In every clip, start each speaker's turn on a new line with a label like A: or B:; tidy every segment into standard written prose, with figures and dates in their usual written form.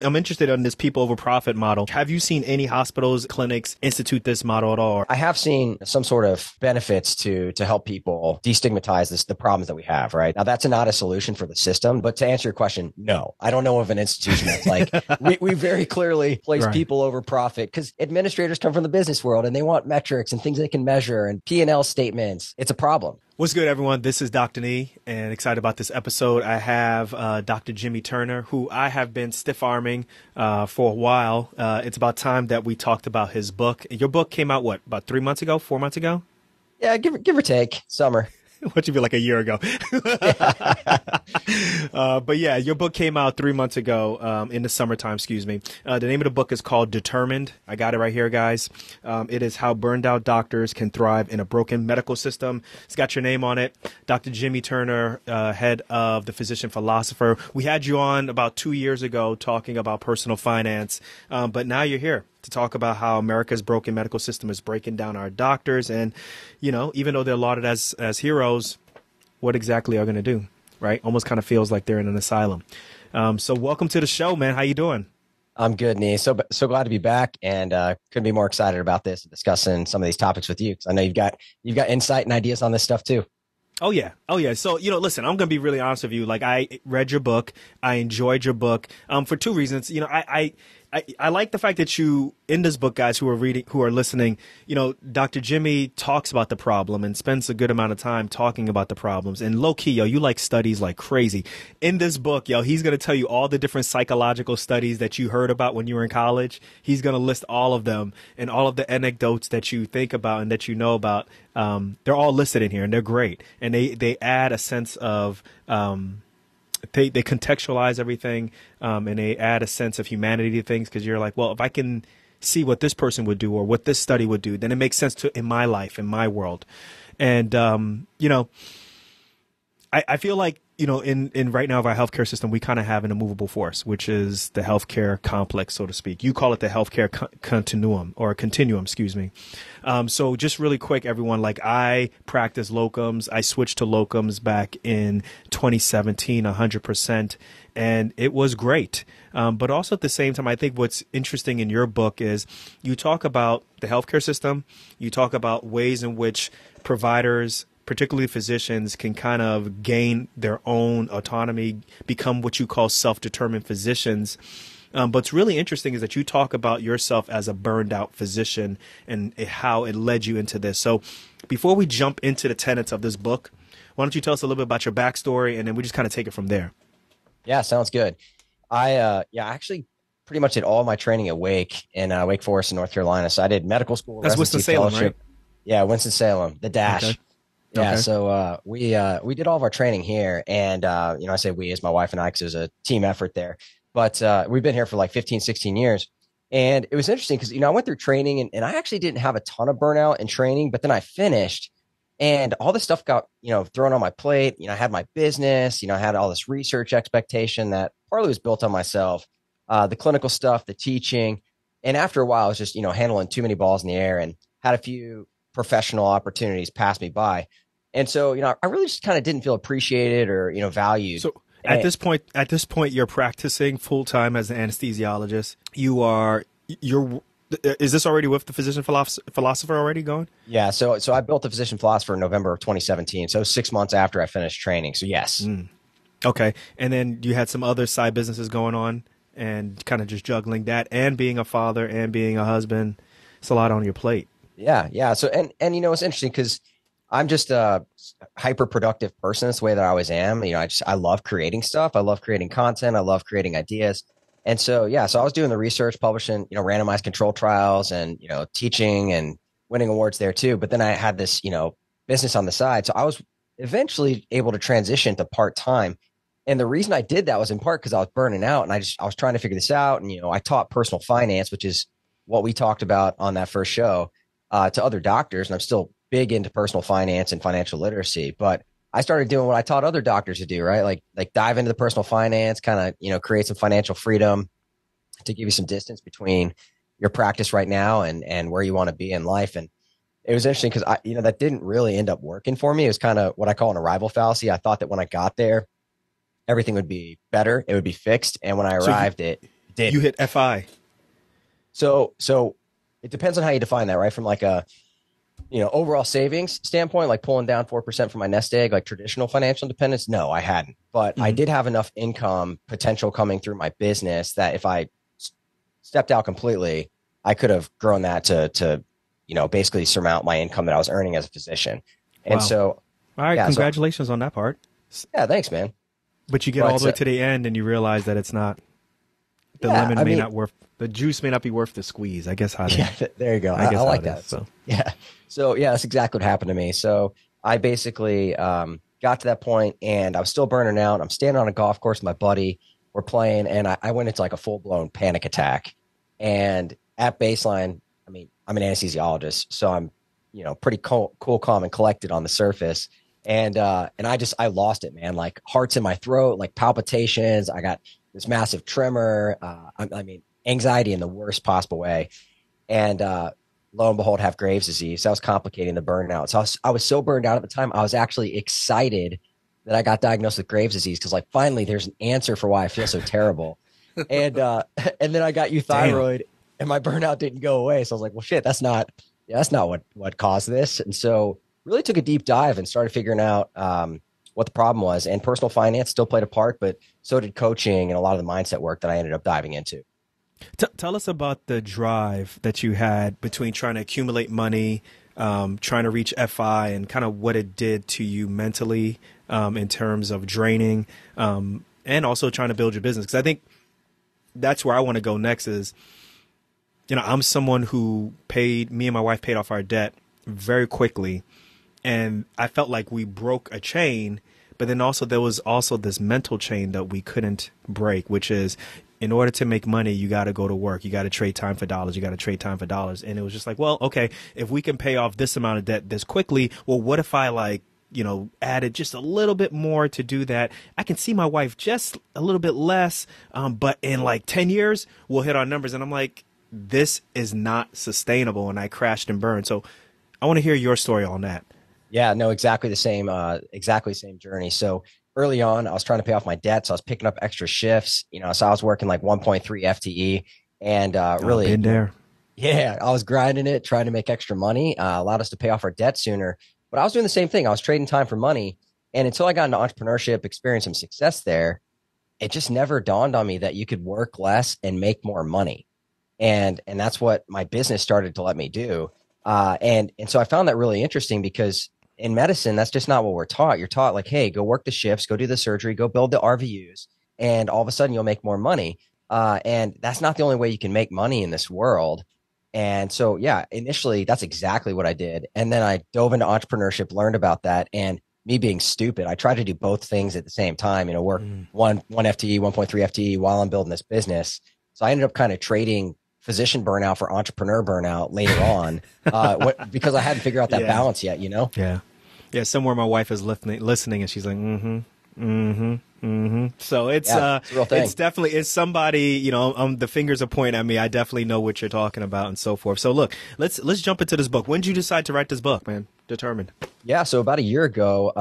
A: I'm interested in this people over profit model. Have you seen any hospitals, clinics institute this model at all?
B: I have seen some sort of benefits to help people destigmatize the problems that we have, right? Now, that's not a solution for the system, but to answer your question, no, I don't know of an institution that's like, we very clearly place
A: Right.
B: people over profit because administrators come from the business world and they want metrics and things they can measure and P&L statements. It's a problem.
A: What's good, everyone? This is Dr. Nee, and excited about this episode. I have Dr. Jimmy Turner, who I have been stiff arming for a while. It's about time that we talked about his book. Your book came out, what, about 3 months ago, 4 months ago?
B: Yeah, give or take, summer.
A: What you feel like a year ago. But yeah, your book came out 3 months ago in the summertime, excuse me. The name of the book is called Determined. I got it right here, guys. It is how burned out doctors can thrive in a broken medical system. It's got your name on it. Dr. Jimmy Turner, head of the Physician Philosopher. We had you on about 2 years ago talking about personal finance, but now you're here to talk about how America's broken medical system is breaking down our doctors. And, you know, even though they're lauded as heroes, what exactly are going to do, right? Almost kind of feels like they're in an asylum. So welcome to the show, man. How you doing?
B: I'm good, Nee. So glad to be back, and couldn't be more excited about this and discussing some of these topics with you because I know you've got insight and ideas on this stuff too.
A: Oh, yeah. Oh, yeah. So, you know, listen, I'm going to be really honest with you. Like, I read your book. I enjoyed your book for two reasons. You know, I like the fact that you, in this book, guys who are listening, you know, Dr. Jimmy talks about the problem and spends a good amount of time talking about the problems. And low key, yo, you like studies like crazy. In this book, yo, he's going to tell you all the different psychological studies that you heard about when you were in college. He's going to list all of them and all of the anecdotes that you think about and that you know about. They're all listed in here and they're great. And they add a sense of, they contextualize everything, and they add a sense of humanity to things because you're like, well, if I can see what this person would do or what this study would do, then it makes sense in my life, in my world. And, you know, I feel like, you know, in right now of our healthcare system, we kind of have an immovable force, which is the healthcare complex, so to speak. You call it the healthcare continuum, excuse me. So just really quick, everyone, like I practice locums. I switched to locums back in 2017, 100%. And it was great. But also at the same time, I think what's interesting in your book is you talk about the healthcare system. You talk about ways in which providers, particularly physicians, can kind of gain their own autonomy, become what you call self-determined physicians. But what's really interesting is that you talk about yourself as a burned out physician and how it led you into this. So before we jump into the tenets of this book, why don't you tell us a little bit about your backstory and then we just kind of take it from there.
B: Yeah, sounds good. I actually pretty much did all my training at Wake in Wake Forest in North Carolina. So I did medical school,
A: That's
B: residency,
A: Winston-Salem, right?
B: fellowship. Yeah, Winston-Salem, the Dash.
A: Okay.
B: Yeah,
A: Okay.
B: so we did all of our training here, and you know, I say we as my wife and I because it was a team effort there. But we've been here for like 15, 16 years. And it was interesting because, you know, I went through training and I actually didn't have a ton of burnout in training, but then I finished and all this stuff got, you know, thrown on my plate. You know, I had my business, you know, I had all this research expectation that partly was built on myself, the clinical stuff, the teaching. And after a while, I was just, you know, handling too many balls in the air and had a few professional opportunities pass me by. And so, you know, I really just kind of didn't feel appreciated or, you know, valued.
A: So
B: And
A: at this point, you're practicing full time as an anesthesiologist. Is this already with the physician philosopher already going?
B: yeah, so I built the physician philosopher in November of 2017. So 6 months after I finished training. So yes.
A: Okay. And then you had some other side businesses going on and kind of just juggling that and being a father and being a husband. It's a lot on your plate.
B: Yeah, yeah. So and you know it's interesting because I'm just a hyper productive person. It's the way that I always am. You know, I love creating stuff. I love creating content. I love creating ideas. And so yeah, so I was doing the research, publishing, you know, randomized control trials and, you know, teaching and winning awards there too. But then I had this, you know, business on the side. So I was eventually able to transition to part-time. And the reason I did that was in part because I was burning out and I was trying to figure this out. And, you know, I taught personal finance, which is what we talked about on that first show, to other doctors. And I'm still big into personal finance and financial literacy, but I started doing what I taught other doctors to do, right? Like dive into the personal finance, kind of, you know, create some financial freedom to give you some distance between your practice right now and where you want to be in life. And it was interesting because you know, that didn't really end up working for me. It was kind of what I call an arrival fallacy. I thought that when I got there, everything would be better. It would be fixed. And when I
A: So
B: arrived, it did.
A: You hit FI.
B: So it depends on how you define that, right? From like a, overall savings standpoint, like pulling down 4% from my nest egg, like traditional financial independence. No, I hadn't, but I did have enough income potential coming through my business that if I stepped out completely, I could have grown that to basically surmount my income that I was earning as a physician. And
A: Wow.
B: so,
A: All right,
B: yeah,
A: congratulations on that part.
B: yeah, thanks, man.
A: But you get
B: But,
A: all the way to the end and you realize that it's not, the
B: yeah,
A: lemon
B: I
A: may
B: mean,
A: not worth, the juice may not be worth the squeeze. I guess how to,
B: yeah, there you go.
A: I guess
B: I
A: how
B: like
A: it
B: that.
A: is, so.
B: Yeah. So yeah, that's exactly what happened to me. So I basically got to that point and I was still burning out. I'm standing on a golf course with my buddy. We're playing and I went into like a full blown panic attack. And at baseline, I mean, I'm an anesthesiologist, so I'm, pretty cool, calm and collected on the surface. And I lost it, man. Like hearts in my throat, like palpitations. I got this massive tremor. I mean, anxiety in the worst possible way. And lo and behold, have Graves' disease. So that was complicating the burnout. So I was so burned out at the time. I was actually excited that I got diagnosed with Graves' disease because, like, finally, there's an answer for why I feel so terrible. And then I got euthyroid, and my burnout didn't go away. So I was like, well, shit, that's not what caused this. And so really took a deep dive and started figuring out what the problem was. And personal finance still played a part, but so did coaching and a lot of the mindset work that I ended up diving into.
A: Tell us about the drive that you had between trying to accumulate money, trying to reach FI, and kind of what it did to you mentally in terms of draining, and also trying to build your business. Because I think that's where I want to go next is, I'm someone who me and my wife paid off our debt very quickly. And I felt like we broke a chain, but then also there was also this mental chain that we couldn't break, which is, in order to make money, you got to go to work. You got to trade time for dollars. You got to trade time for dollars. And it was just like, well, okay, if we can pay off this amount of debt this quickly, well, what if I added just a little bit more to do that? I can see my wife just a little bit less, but in like 10 years, we'll hit our numbers. And I'm like, this is not sustainable. And I crashed and burned. So I want to hear your story on that.
B: Yeah, no, exactly the same journey. So early on, I was trying to pay off my debt. So I was picking up extra shifts, so I was working like 1.3 FTE and really
A: been there.
B: Yeah, I was grinding it, trying to make extra money, allowed us to pay off our debt sooner. But I was doing the same thing. I was trading time for money. And until I got into entrepreneurship, experienced some success there, it just never dawned on me that you could work less and make more money. And that's what my business started to let me do. And so I found that really interesting because in medicine, that's just not what we're taught. You're taught like, hey, go work the shifts, go do the surgery, go build the RVUs, and all of a sudden you'll make more money. And that's not the only way you can make money in this world. And so, yeah, initially that's exactly what I did. And then I dove into entrepreneurship, learned about that. And me being stupid, I tried to do both things at the same time, work one FTE, 1.3 FTE while I'm building this business. So I ended up kind of trading physician burnout for entrepreneur burnout later on, because I hadn't figured out that balance yet,
A: Yeah. Somewhere my wife is listening and she's like, So it's,
B: it's a real thing.
A: It's definitely, it's somebody, the fingers are pointing at me. I definitely know what you're talking about and so forth. So look, let's jump into this book. When did you decide to write this book, man? Determined.
B: Yeah. So about a year ago,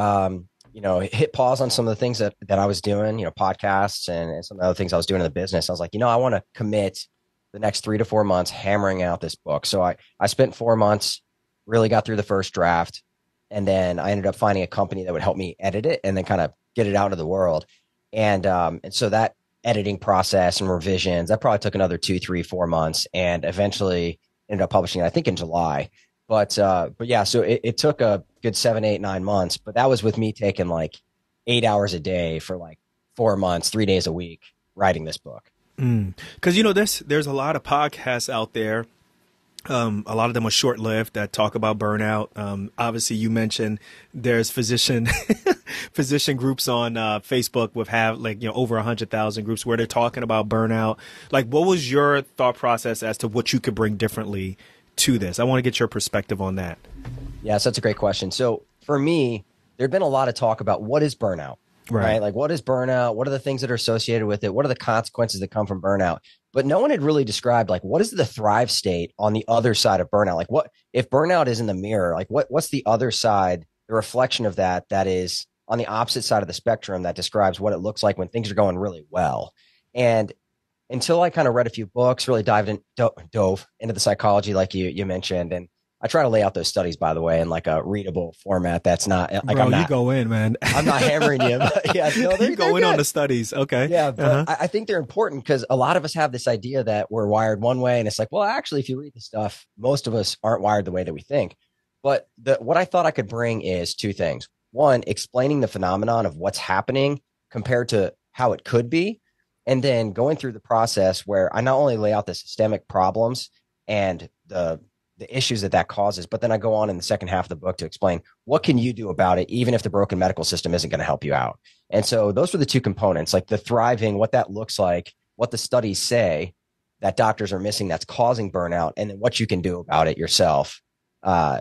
B: hit pause on some of the things that I was doing, podcasts and some of the other things I was doing in the business. I was like, I want to commit the next 3 to 4 months hammering out this book. So I spent 4 months, really got through the first draft. And then I ended up finding a company that would help me edit it and then kind of get it out into the world. And so that editing process and revisions, that probably took another 2, 3, 4 months and eventually ended up publishing it, I think in July. But yeah, so it took a good 7, 8, 9 months, but that was with me taking like 8 hours a day for like 4 months, 3 days a week, writing this book.
A: Because there's a lot of podcasts out there. A lot of them are short-lived that talk about burnout. Obviously, you mentioned there's physician groups on Facebook with over 100,000 groups where they're talking about burnout. Like, what was your thought process as to what you could bring differently to this? I want to get your perspective on that.
B: Yes, that's a great question. So for me, there'd been a lot of talk about what is burnout. Right. Like, what is burnout? What are the things that are associated with it? What are the consequences that come from burnout? But no one had really described, like, what is the thrive state on the other side of burnout? Like, what if burnout is in the mirror? Like, what's the other side, the reflection of that is on the opposite side of the spectrum that describes what it looks like when things are going really well? And until I kind of read a few books, really dove into the psychology, like you mentioned, and I try to lay out those studies, by the way, in like a readable format. That's not like
A: Bro, you go in, man.
B: I'm not hammering you. But yeah, no,
A: You go in
B: good.
A: on the studies. Okay.
B: Yeah, but I think they're important because a lot of us have this idea that we're wired one way, and it's like, well, actually, if you read the stuff, most of us aren't wired the way that we think. But what I thought I could bring is two things. One, explaining the phenomenon of what's happening compared to how it could be, and then going through the process where I not only lay out the systemic problems and the issues that that causes, but then I go on in the second half of the book to explain what can you do about it, even if the broken medical system isn't going to help you out. And so those were the two components, like the thriving, what that looks like, what the studies say that doctors are missing that's causing burnout, and then what you can do about it yourself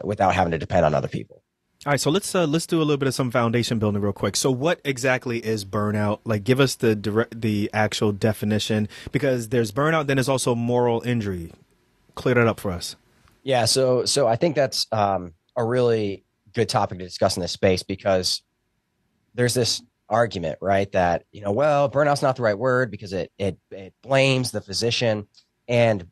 B: without having to depend on other people.
A: All right, so let's do a little bit of some foundation building real quick. So, what exactly is burnout? Like, give us the actual definition, because there's burnout, then there's also moral injury. Clear that up for us.
B: Yeah, so I think that's a really good topic to discuss in this space because there's this argument, right, that well, burnout's not the right word because it blames the physician, and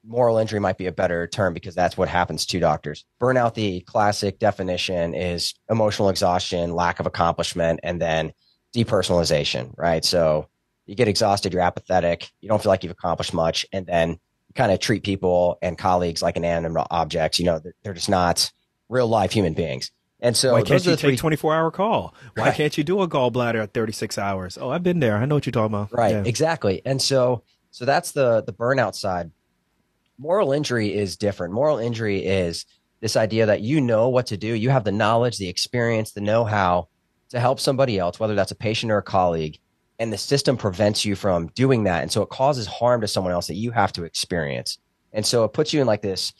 B: moral injury might be a better term because that's what happens to doctors. Burnout, the classic definition, is emotional exhaustion, lack of accomplishment, and then depersonalization, right? So you get exhausted, you're apathetic, you don't feel like you've accomplished much, and then kind of treat people and colleagues like inanimate objects. They're just not real life human beings. And so
A: why can't you take 24-hour call? Why can't you do a gallbladder at 36 hours? Oh, I've been there. I know what you're talking about.
B: Right.
A: Yeah.
B: Exactly. And so that's the burnout side. Moral injury is different. Moral injury is this idea that you know what to do. You have the knowledge, the experience, the know-how to help somebody else, whether that's a patient or a colleague, and the system prevents you from doing that. And so it causes harm to someone else that you have to experience. And so it puts you in like this,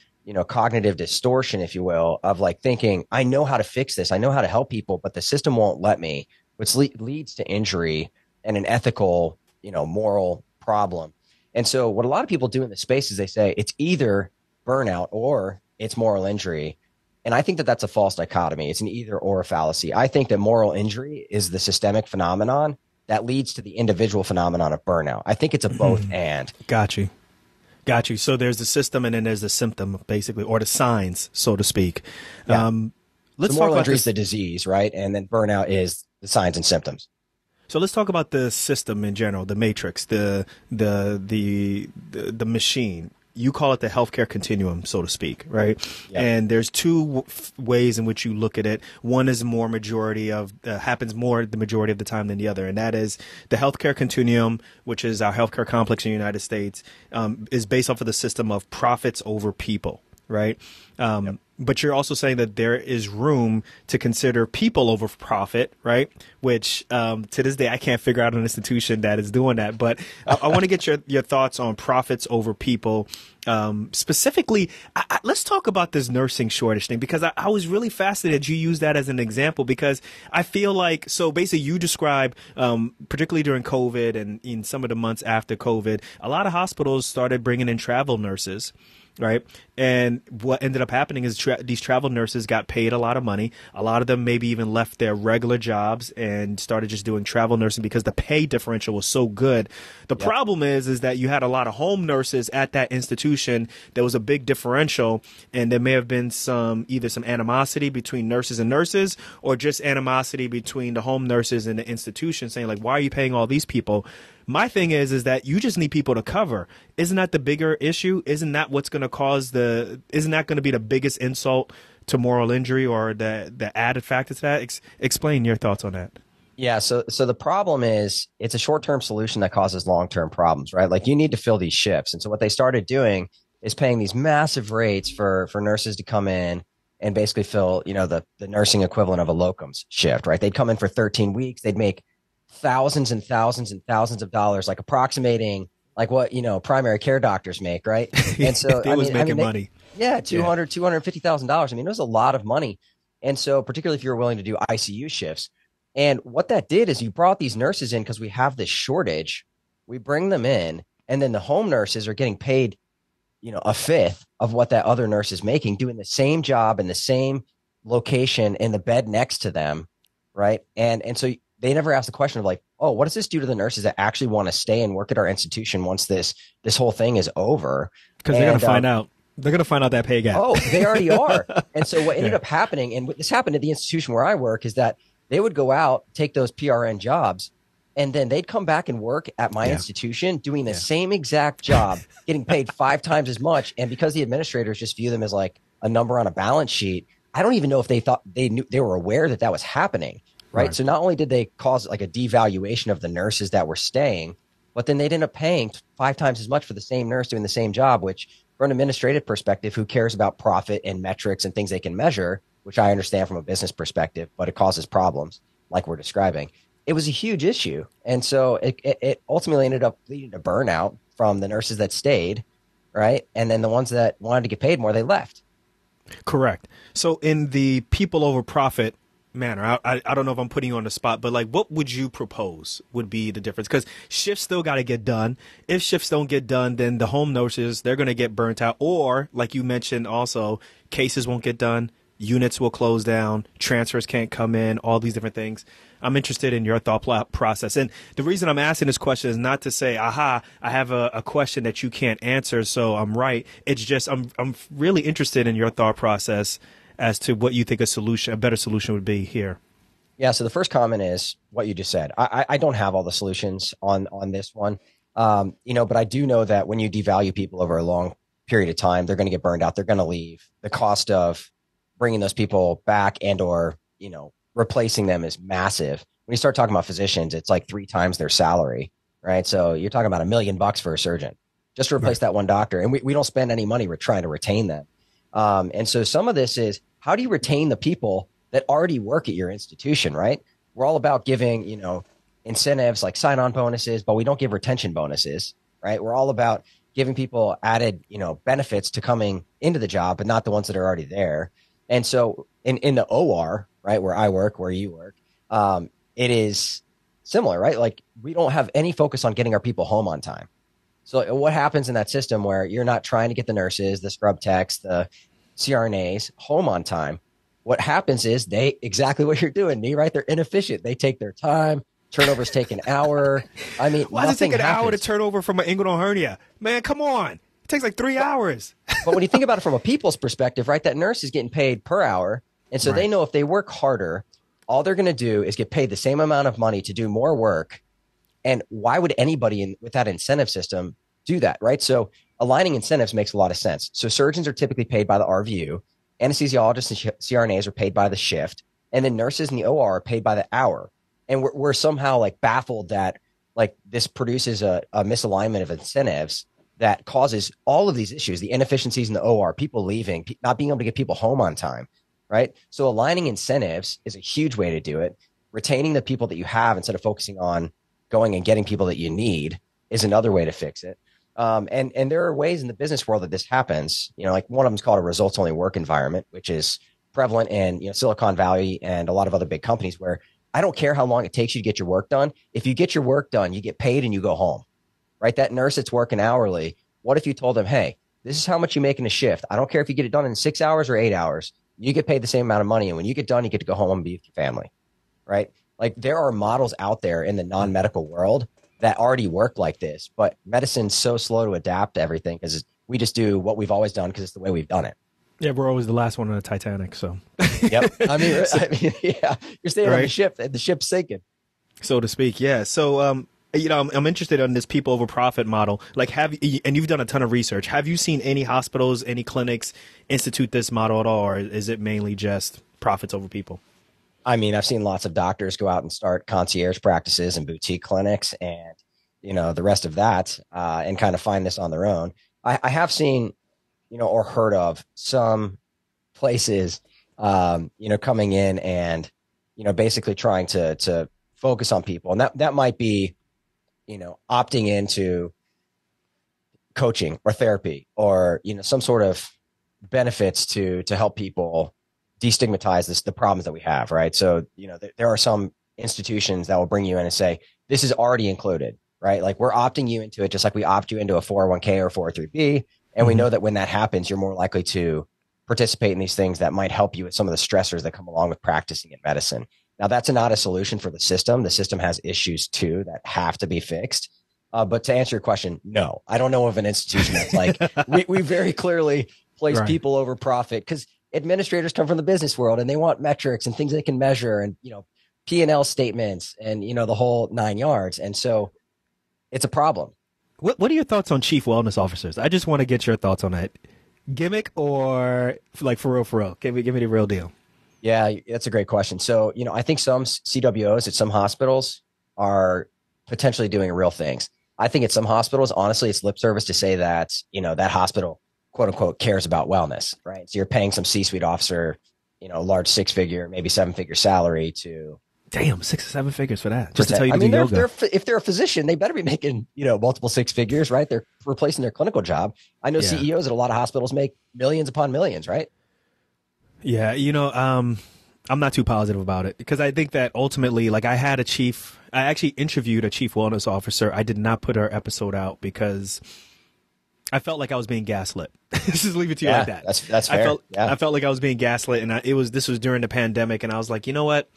B: cognitive distortion, if you will, of like thinking, I know how to fix this. I know how to help people, but the system won't let me, which leads to injury and an ethical, moral problem. And so what a lot of people do in this space is they say it's either burnout or it's moral injury. And I think that that's a false dichotomy. It's an either or fallacy. I think that moral injury is the systemic phenomenon that leads to the individual phenomenon of burnout. I think it's a both and.
A: Got you. So there's the system and then there's the symptom, basically, or the signs, so to speak.
B: Yeah.
A: Let's
B: so
A: talk
B: moral
A: about
B: injury is the disease, right? And then burnout is the signs and symptoms.
A: So let's talk about the system in general, the matrix, the machine. You call it the healthcare continuum, so to speak, right? Yep. And there's two ways in which you look at it. One is more happens more the majority of the time than the other, and that is the healthcare continuum, which is our healthcare complex in the United States, is based off of the system of profits over people, right? Yep. But you're also saying that there is room to consider people over profit, right? Which to this day, I can't figure out an institution that is doing that. But I want to get your thoughts on profits over people. Specifically, let's talk about this nursing shortage thing, because I was really fascinated you used that as an example, because I feel like, so basically you describe, particularly during COVID and in some of the months after COVID, a lot of hospitals started bringing in travel nurses. Right. And what ended up happening is these travel nurses got paid a lot of money. A lot of them maybe even left their regular jobs and started just doing travel nursing because the pay differential was so good. The problem is that you had a lot of home nurses at that institution. There was a big differential, and there may have been either some animosity between nurses and nurses, or just animosity between the home nurses and the institution, saying like, why are you paying all these people? My thing is that you just need people to cover. Isn't that the bigger issue? Isn't that what's going to isn't that going to be the biggest insult to moral injury, or the added factor to that? Explain your thoughts on that.
B: Yeah. So the problem is it's a short-term solution that causes long-term problems, right? Like you need to fill these shifts. And so what they started doing is paying these massive rates for nurses to come in and basically fill, the nursing equivalent of a locums shift, right? They'd come in for 13 weeks. They'd make thousands and thousands and thousands of dollars, like approximating like what, primary care doctors make. Right. And so
A: they was making money.
B: Yeah. $250,000. I mean, it was a lot of money. And so particularly if you're willing to do ICU shifts. And what that did is you brought these nurses in because we have this shortage. We bring them in, and then the home nurses are getting paid, a fifth of what that other nurse is making, doing the same job in the same location in the bed next to them. Right. And so they never asked the question of like, oh, what does this do to the nurses that actually want to stay and work at our institution once this whole thing is over?
A: Because they're going to find out. They're going to find out that pay gap.
B: Oh, they already are. And so what ended up happening, and this happened at the institution where I work, is that they would go out, take those PRN jobs, and then they'd come back and work at my institution doing the same exact job, getting paid 5 times as much. And because the administrators just view them as like a number on a balance sheet, I don't even know if they thought they were aware that was happening. Right. So not only did they cause like a devaluation of the nurses that were staying, but then they'd end up paying 5 times as much for the same nurse doing the same job, which from an administrative perspective, who cares about profit and metrics and things they can measure, which I understand from a business perspective, but it causes problems like we're describing. It was a huge issue. And so it ultimately ended up leading to burnout from the nurses that stayed. Right. And then the ones that wanted to get paid more, they left.
A: Correct. So in the people over profit manner, I don't know if I'm putting you on the spot, but like, what would you propose would be the difference? Because shifts still got to get done. If shifts don't get done, then the home nurses, they're going to get burnt out. Or like you mentioned also, cases won't get done. Units will close down. Transfers can't come in. All these different things. I'm interested in your thought process. And the reason I'm asking this question is not to say, aha, I have a question that you can't answer, so I'm right. It's just I'm really interested in your thought process as to what you think a better solution would be here.
B: Yeah. So the first comment is what you just said. I don't have all the solutions on this one, but I do know that when you devalue people over a long period of time, they're going to get burned out. They're going to leave. The cost of bringing those people back and or, replacing them is massive. When you start talking about physicians, it's like 3 times their salary, right? So you're talking about $1 million for a surgeon just to replace that one doctor. And we don't spend any money. We're trying to retain them. And so some of this is, how do you retain the people that already work at your institution, right? We're all about giving, incentives like sign-on bonuses, but we don't give retention bonuses, right? We're all about giving people added, benefits to coming into the job, but not the ones that are already there. And so in the OR, right, where I work, where you work, it is similar, right? Like we don't have any focus on getting our people home on time. So what happens in that system where you're not trying to get the nurses, the scrub techs, the CRNAs home on time? What happens is they exactly what you're doing, me, right? They're inefficient. They take their time. Turnovers take an hour. I mean,
A: why does it take an hour to turn over from an inguinal hernia? Man, come on. It takes like 3 hours.
B: But when you think about it from a people's perspective, right, that nurse is getting paid per hour. And so they know if they work harder, all they're going to do is get paid the same amount of money to do more work. And why would anybody with that incentive system do that, right? So aligning incentives makes a lot of sense. So surgeons are typically paid by the RVU. Anesthesiologists and CRNAs are paid by the shift. And then nurses in the OR are paid by the hour. And we're somehow like baffled that like this produces a misalignment of incentives that causes all of these issues, the inefficiencies in the OR, people leaving, not being able to get people home on time, right? So aligning incentives is a huge way to do it. Retaining the people that you have instead of focusing on going and getting people that you need is another way to fix it. And there are ways in the business world that this happens, like one of them is called a results only work environment, which is prevalent in Silicon Valley and a lot of other big companies where I don't care how long it takes you to get your work done. If you get your work done, you get paid and you go home, right? That nurse that's working hourly, what if you told them, hey, this is how much you make in a shift. I don't care if you get it done in 6 hours or 8 hours. You get paid the same amount of money. And when you get done, you get to go home and be with your family, right? Like there are models out there in the non-medical world that already work like this, but medicine's so slow to adapt to everything because we just do what we've always done because it's the way we've done it.
A: Yeah, we're always the last one on the Titanic, so.
B: Yep. I mean, yeah, you're staying on the ship and the ship's sinking.
A: So to speak, yeah. So, I'm interested in this people over profit model. Like, and you've done a ton of research. Have you seen any hospitals, any clinics institute this model at all, or is it mainly just profits over people?
B: I mean, I've seen lots of doctors go out and start concierge practices and boutique clinics and, the rest of that and kind of find this on their own. I have seen, or heard of some places, coming in and, basically trying to focus on people. And that might be, opting into coaching or therapy or, some sort of benefits to help people destigmatize the problems that we have. Right. So, there are some institutions that will bring you in and say, this is already included, right? Like we're opting you into it, just like we opt you into a 401k or 403b. And we know that when that happens, you're more likely to participate in these things that might help you with some of the stressors that come along with practicing in medicine. Now, that's not a solution for the system. The system has issues too that have to be fixed. But to answer your question, no, I don't know of an institution that's like, we very clearly place
A: Right.
B: people over profit, because administrators come from the business world and they want metrics and things they can measure and, P&L statements and, the whole 9 yards. And so it's a problem.
A: What are your thoughts on chief wellness officers? I just want to get your thoughts on that. Gimmick or like for real, for real? Give me the real deal.
B: Yeah, that's a great question. So, I think some CWOs at some hospitals are potentially doing real things. I think at some hospitals, honestly, it's lip service to say that, that hospital, quote unquote, cares about wellness, right? So you're paying some C-suite officer, large 6-figure, maybe 7-figure salary to.
A: Damn, 6 or 7 figures for that. Just to tell you to do
B: they're,
A: yoga.
B: if they're a physician, they better be making, multiple 6 figures, right? They're replacing their clinical job. I know CEOs at a lot of hospitals make millions upon millions, right?
A: Yeah, I'm not too positive about it because I think that ultimately, like I actually interviewed a chief wellness officer. I did not put her episode out because I felt like I was being gaslit. Just leave it to you like that.
B: That's fair.
A: I felt like I was being gaslit, and this was during the pandemic, and I was like, you know what?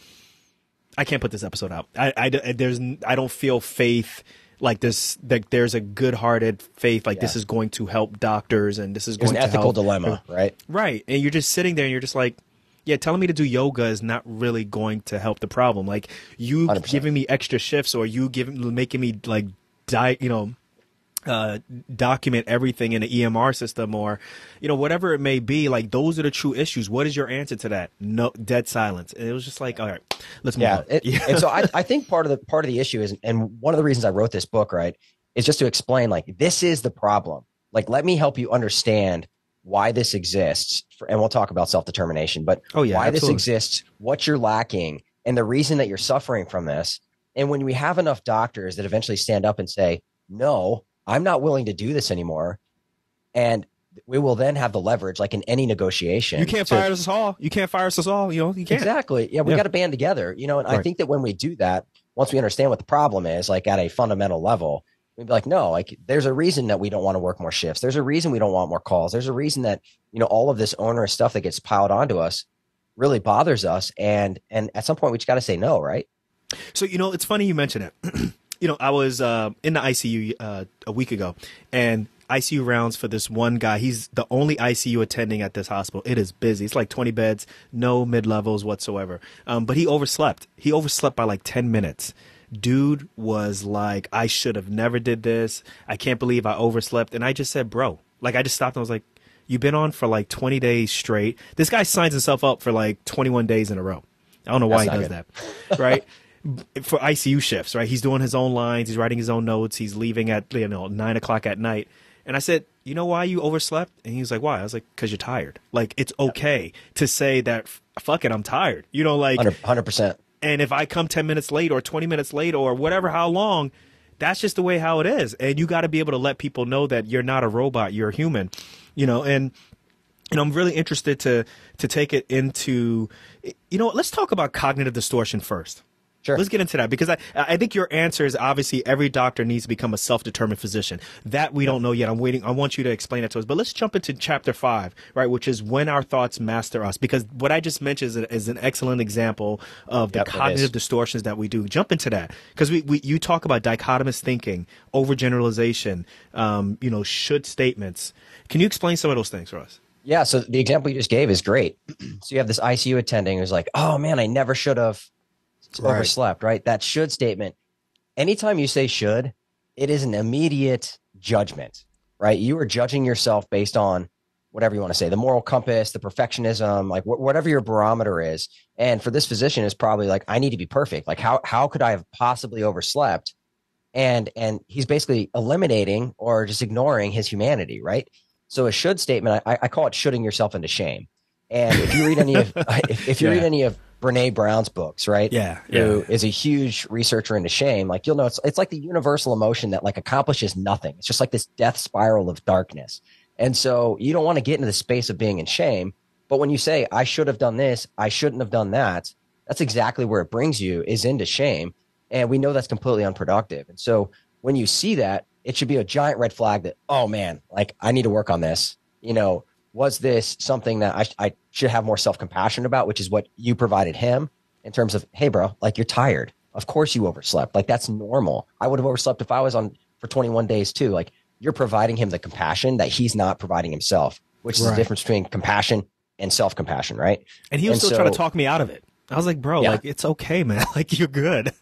A: I can't put this episode out. I don't feel faith like this, that there's a good-hearted faith like this is going to help doctors and this is going to help.
B: There's an ethical dilemma, right?
A: Right. And you're just sitting there and you're just like, yeah, telling me to do yoga is not really going to help the problem. Like you
B: 100%.
A: Giving me extra shifts or you making me like document everything in the EMR system or, whatever it may be, like those are the true issues. What is your answer to that? No, dead silence. And it was just like, all right, let's move on.
B: And so I think part of the issue is, and one of the reasons I wrote this book, right, is just to explain, like, this is the problem. Like, let me help you understand why this exists. And we'll talk about self-determination, but why
A: absolutely.
B: this exists, what you're lacking, and the reason that you're suffering from this. And when we have enough doctors that eventually stand up and say, no, I'm not willing to do this anymore. And we will then have the leverage, like in any negotiation.
A: You can't fire us all. You can't fire us all. You can't.
B: Exactly. Yeah, we got to band together, and right. I think that when we do that, once we understand what the problem is, like at a fundamental level, we'd be like, no, like there's a reason that we don't want to work more shifts. There's a reason we don't want more calls. There's a reason that, all of this onerous stuff that gets piled onto us really bothers us. And at some point we just got to say no, right?
A: So, it's funny you mention it. I was in the ICU a week ago, and ICU rounds for this one guy. He's the only ICU attending at this hospital. It is busy. It's like 20 beds, no mid-levels whatsoever. But he overslept. He overslept by like 10 minutes. Dude was like, I should have never did this. I can't believe I overslept. And I just said, bro, like I just stopped and I was like, you've been on for like 20 days straight. This guy signs himself up for like 21 days in a row. I don't know why he does that, right? For ICU shifts, right? He's doing his own lines. He's writing his own notes. He's leaving at 9 o'clock at night. And I said, you know why you overslept? And he was like, why? I was like, because you're tired. Like, it's okay to say that, fuck it, I'm tired. Like
B: 100%.
A: And if I come 10 minutes late or 20 minutes late or whatever, how long, that's just the way how it is. And you got to be able to let people know that you're not a robot, you're a human, and I'm really interested to take it into, let's talk about cognitive distortion first.
B: Sure.
A: Let's get into that because I think your answer is obviously every doctor needs to become a self-determined physician. That we don't know yet. I'm waiting. I want you to explain that to us. But let's jump into chapter 5, right, which is when our thoughts master us. Because what I just mentioned is an excellent example of the cognitive distortions that we do. Jump into that because you talk about dichotomous thinking, overgeneralization, should statements. Can you explain some of those things for us?
B: Yeah. So the example you just gave is great. So you have this ICU attending who's like, oh man, I never should have overslept, right? That should statement. Anytime you say should, it is an immediate judgment, right? You are judging yourself based on whatever you want to say, the moral compass, the perfectionism, like whatever your barometer is. And for this physician is probably like, I need to be perfect. Like how could I have possibly overslept? And he's basically eliminating or just ignoring his humanity, right? So a should statement, I call it shoulding yourself into shame. And if you read any of read any of Brene Brown's books, right? Who is a huge researcher into shame, like you'll know it's like the universal emotion that like accomplishes nothing. It's just like this death spiral of darkness. And so you don't want to get into the space of being in shame. But when you say, I should have done this, I shouldn't have done that, that's exactly where it brings you, is into shame. And we know that's completely unproductive. And so when you see that, it should be a giant red flag that, oh man, like I need to work on this. Was this something that I should have more self-compassion about, which is what you provided him? in terms of, hey, bro, like you're tired. Of course you overslept. Like that's normal. I would have overslept if I was on for 21 days too. Like you're providing him the compassion that he's not providing himself, which is the difference between compassion and self-compassion, right?
A: And he was still trying to talk me out of it. I was like, bro, like it's okay, man. Like you're good.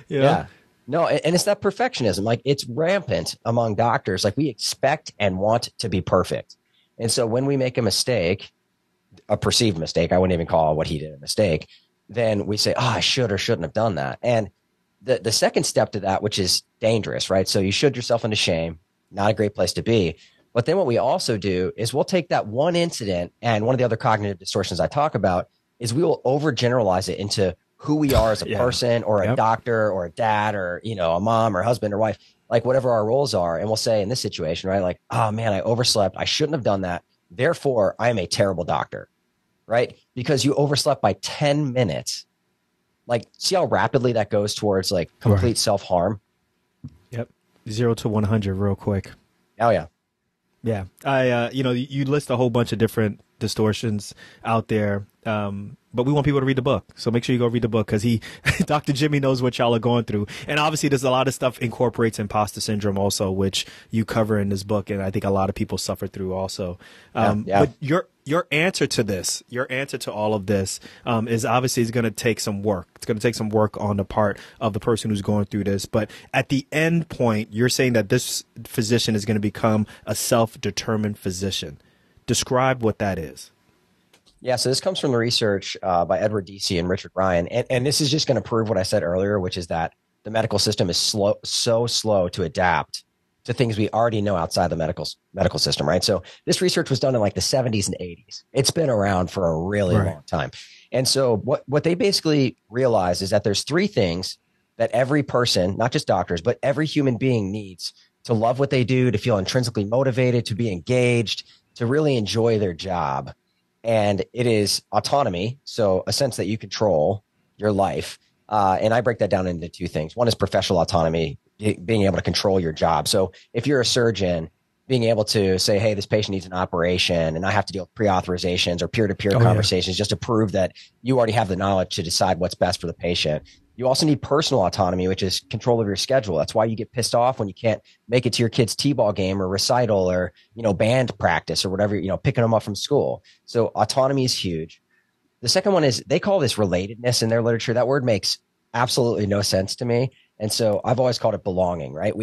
A: You know?
B: Yeah. No, and it's that perfectionism. Like it's rampant among doctors. Like we expect and want to be perfect. And so when we make a mistake, a perceived mistake, I wouldn't even call what he did a mistake, then we say, oh, I should or shouldn't have done that. And the second step to that, which is dangerous, right? So you should yourself into shame, not a great place to be. But then what we also do is we'll take that one incident, and one of the other cognitive distortions I talk about is we will overgeneralize it into who we are as a person or a doctor or a dad or, you know, a mom or husband or wife, like whatever our roles are. And we'll say in this situation, right? Like, oh man, I overslept. I shouldn't have done that. Therefore, I am a terrible doctor. Right? Because you overslept by 10 minutes. Like, see how rapidly that goes towards like complete self-harm?
A: Yep. 0 to 100 real quick.
B: Oh, yeah.
A: Yeah. You know, you list a whole bunch of different distortions out there. But we want people to read the book. So make sure you go read the book because Dr. Jimmy knows what y'all are going through. And obviously there's a lot of stuff incorporates imposter syndrome also, which you cover in this book. And I think a lot of people suffer through also. But your answer to this, your answer to all of this, is obviously it's going to take some work. It's going to take some work on the part of the person who's going through this. But at the end point, you're saying that this physician is going to become a self-determined physician. Describe what that is.
B: Yeah, so this comes from the research by Edward Deci and Richard Ryan. And this is just going to prove what I said earlier, which is that the medical system is so slow to adapt to things we already know outside the medical system, right? So this research was done in like the 70s and 80s. It's been around for a really long time. And so what they basically realized is that there's three things that every person, not just doctors, but every human being needs to love what they do, to feel intrinsically motivated, to be engaged, to really enjoy their job. And it is autonomy, so a sense that you control your life. And I break that down into two things. One is professional autonomy, being able to control your job. So if you're a surgeon, being able to say, hey, this patient needs an operation and I have to deal with pre-authorizations or peer-to-peer conversations just to prove that you already have the knowledge to decide what's best for the patient. You also need personal autonomy, which is control of your schedule. That's why you get pissed off when you can't make it to your kid's t-ball game or recital or, you know, band practice or whatever, you know, picking them up from school. So autonomy is huge. The second one is they call this relatedness in their literature. That word makes absolutely no sense to me. And so I've always called it belonging, right?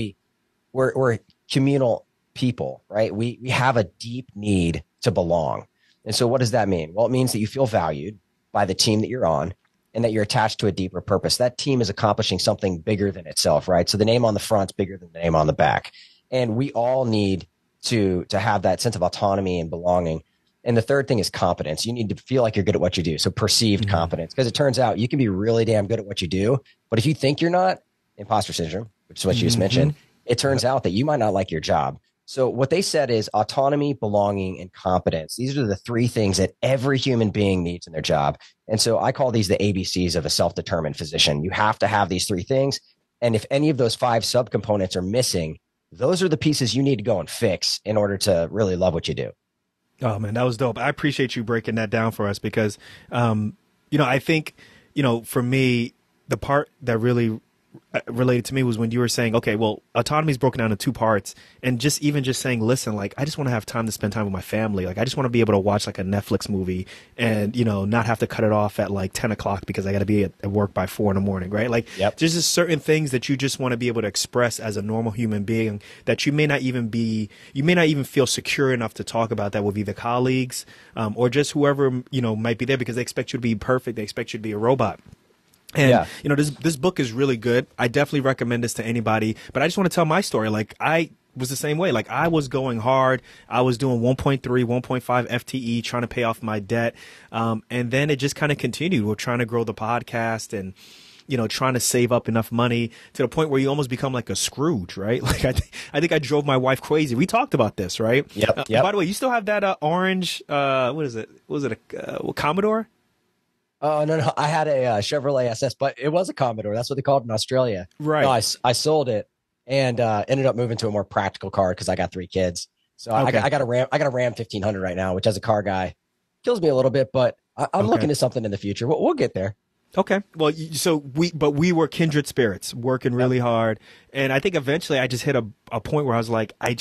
B: We're communal people, right? We have a deep need to belong. And so what does that mean? Well, it means that you feel valued by the team that you're on, and that you're attached to a deeper purpose. That team is accomplishing something bigger than itself, right? So the name on the front's bigger than the name on the back. And we all need to have that sense of autonomy and belonging. And the third thing is competence. You need to feel like you're good at what you do. So perceived competence, because it turns out you can be really damn good at what you do. But if you think you're not, imposter syndrome, which is what you just mentioned, it turns out that you might not like your job. So what they said is autonomy, belonging, and competence. These are the three things that every human being needs in their job. And so I call these the ABCs of a self-determined physician. You have to have these three things. And if any of those five subcomponents are missing, those are the pieces you need to go and fix in order to really love what you do.
A: Oh man, that was dope. I appreciate you breaking that down for us because, you know, I think, you know, for me, the part that really related to me was when you were saying, okay, well, autonomy is broken down into two parts, and just saying, listen, like, I just want to have time to spend time with my family. Like, I just want to be able to watch like a Netflix movie and, you know, not have to cut it off at like 10 o'clock because I got to be at work by 4 a.m, right? Like, there's just certain things that you just want to be able to express as a normal human being that you may not even feel secure enough to talk about that with either colleagues, or just whoever, you know, might be there because they expect you to be perfect. They expect you to be a robot. And, you know, this book is really good. I definitely recommend this to anybody, but I just want to tell my story. Like, I was the same way. Like, I was going hard. I was doing 1.3, 1.5 FTE, trying to pay off my debt. And then it just kind of continued. We're trying to grow the podcast and, you know, trying to save up enough money to the point where you almost become like a Scrooge, right? Like, I think I drove my wife crazy. We talked about this, right?
B: Yep.
A: By the way, you still have that orange, what is it? Was it a Commodore?
B: Oh, no. I had a Chevrolet SS, but it was a Commodore. That's what they called it in Australia.
A: Right.
B: No, I sold it and ended up moving to a more practical car because I got 3 kids. So okay. I got a Ram 1500 right now, which as a car guy kills me a little bit, but I'm looking at something in the future. We'll get there.
A: Okay. Well, but we were kindred spirits, working really hard, and I think eventually I just hit a point where I was like, I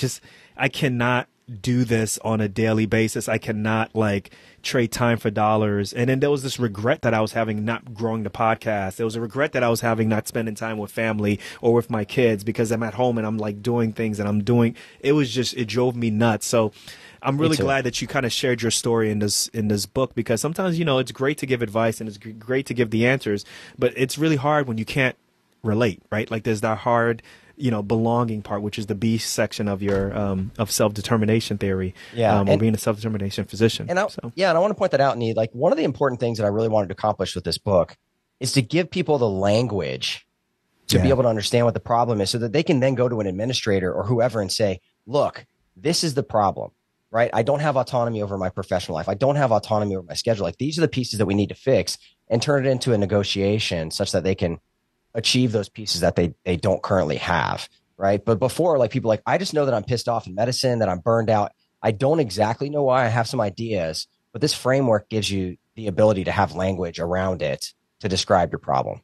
A: cannot do this on a daily basis. I cannot like trade time for dollars. And then there was this regret that I was having not growing the podcast. There was a regret that I was having not spending time with family or with my kids because I'm at home and I'm like doing things and it drove me nuts. So I'm really glad that you kind of shared your story in this book, because sometimes, it's great to give advice and it's great to give the answers, but it's really hard when you can't relate, right? Like there's that hard, belonging part, which is the B section of your of self-determination theory, or being a self-determination physician.
B: And I want to point that out, Need. Like one of the important things that I really wanted to accomplish with this book is to give people the language to be able to understand what the problem is, so that they can then go to an administrator or whoever and say, look, this is the problem. Right? I don't have autonomy over my professional life. I don't have autonomy over my schedule. Like these are the pieces that we need to fix, and turn it into a negotiation such that they can achieve those pieces that they don't currently have. Right. But before, like people like, I just know that I'm pissed off in medicine, that I'm burned out. I don't exactly know why. I have some ideas, but this framework gives you the ability to have language around it to describe your problem.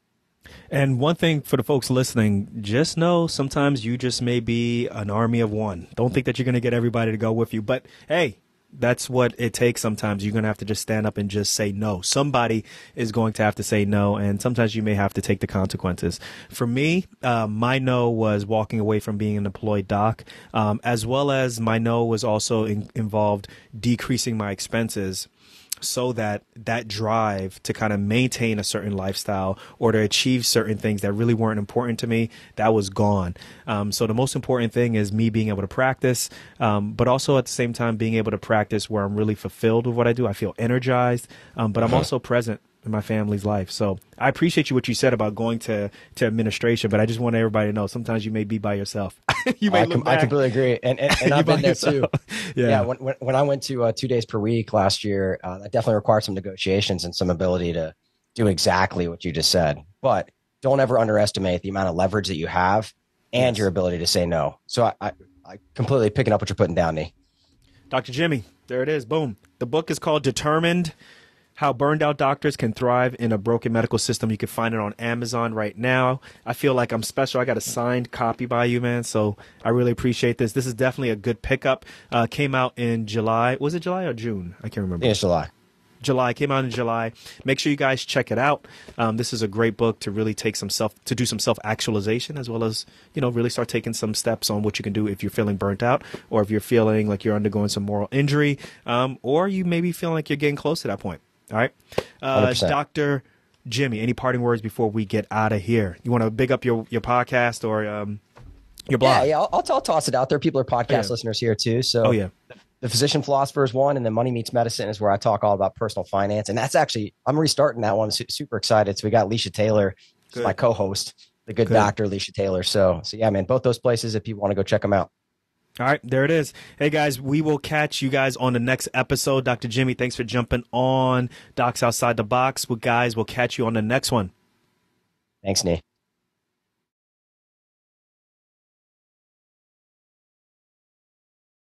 A: And one thing for the folks listening, just know sometimes you just may be an army of one. Don't think that you're going to get everybody to go with you. But hey, that's what it takes sometimes. You're going to have to just stand up and just say no. Somebody is going to have to say no, and sometimes you may have to take the consequences. For me, my no was walking away from being an employed doc, as well as my no was also involved decreasing my expenses, so that drive to kind of maintain a certain lifestyle or to achieve certain things that really weren't important to me, that was gone. So the most important thing is me being able to practice, but also at the same time being able to practice where I'm really fulfilled with what I do. I feel energized, but I'm also present in my family's life. So I appreciate what you said about going to administration, but I just want everybody to know sometimes you may be by yourself. You may look back.
B: I completely agree. And I've been there too. Yeah. When I went to 2 days per week last year, that definitely required some negotiations and some ability to do exactly what you just said. But don't ever underestimate the amount of leverage that you have and your ability to say no. So I completely picking up what you're putting down, Nee.
A: Dr. Jimmy, there it is. Boom. The book is called Determined: How Burned Out Doctors Can Thrive in a Broken Medical System. You can find it on Amazon right now. I feel like I'm special. I got a signed copy by you, man. So I really appreciate this. This is definitely a good pickup. Came out in July. Was it July or June? I can't remember.
B: Yeah, it's July.
A: July. Came out in July. Make sure you guys check it out. This is a great book to really take to do some self-actualization, as well as, really start taking some steps on what you can do if you're feeling burnt out, or if you're feeling like you're undergoing some moral injury, or you maybe feeling like you're getting close to that point. All right. Dr. Jimmy, any parting words before we get out of here? You want to big up your podcast or your blog?
B: Yeah, I'll toss it out there. People are podcast listeners here too. So The Physician Philosopher is one, and then Money Meets Medicine is where I talk all about personal finance. And that's actually, I'm restarting that one. Super excited. So we got Leisha Taylor, my co-host, the good doctor, Leisha Taylor. So yeah, man, both those places, if people want to go check them out.
A: All right, there it is. Hey, guys, we will catch you guys on the next episode. Dr. Jimmy, thanks for jumping on Docs Outside the Box. Well, guys, we'll catch you on the next one.
B: Thanks, Nee.